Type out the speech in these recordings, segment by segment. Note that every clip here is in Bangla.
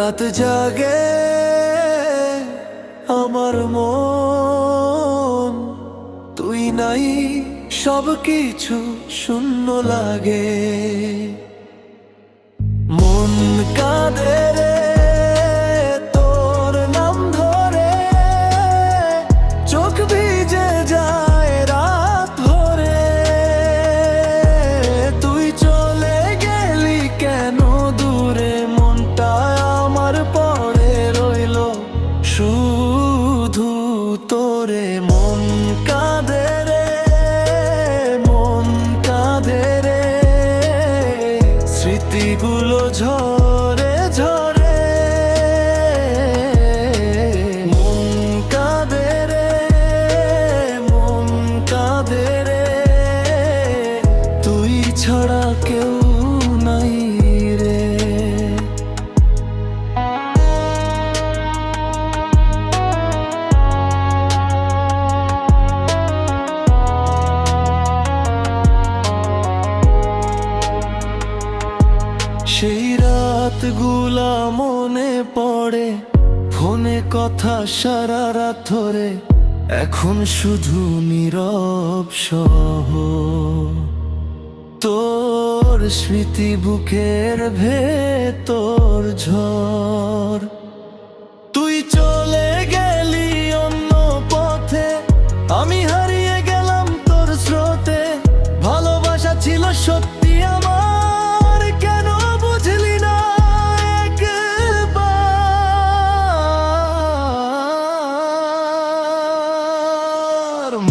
রাত জাগে আমার মন, তুই নাই সব কিছু শূন্য লাগে। মন কাঁদে রে তোর নাম ধরে, চোখ ভিজে যায় রাত ভরে। তুই চলে গেলি কেন দূরে, মনটা আমার পড়ে রইল শুধু তোরে। মন কাঁদে রে, মন কাঁদে রে, স্মৃতিগুলো ঝরে ঝরে। মন কাঁদে রে, মন কাঁদে রে, তুই ছাড়া কেউ নাই রে। সেই রাতগুলা মনে পড়ে, ফোনে কথা সারা রাত ধরে। এখন শুধু নীরব সহ তোর স্মৃতি, বুকের ভেতর ঝড়। তুই চলে গেলি অন্য পথে, আমি হারিয়ে গেলাম তোর স্রোতে। ভালোবাসা ছিল সত্যি আমার, কেন বুঝলি না একবার।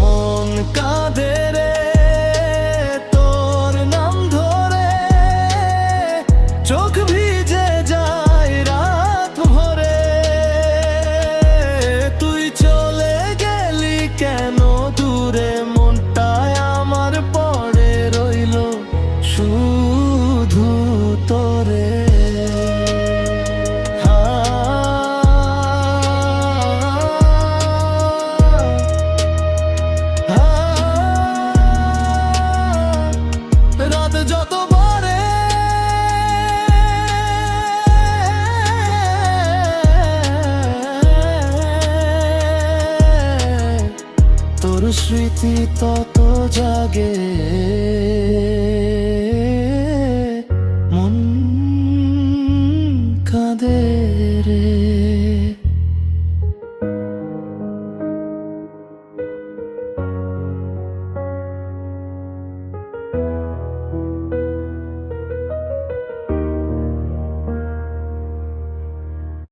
মন কাঁদে রে তোর নাম ধরে, চোখ ভিজে যায় রাত ভরে। তুই চলে গেলি কেন দূরে, মনটায় আমার পড়ে রইল শুধু তোরে। রাত যত বাড়ে তোর স্মৃতি তত জাগে।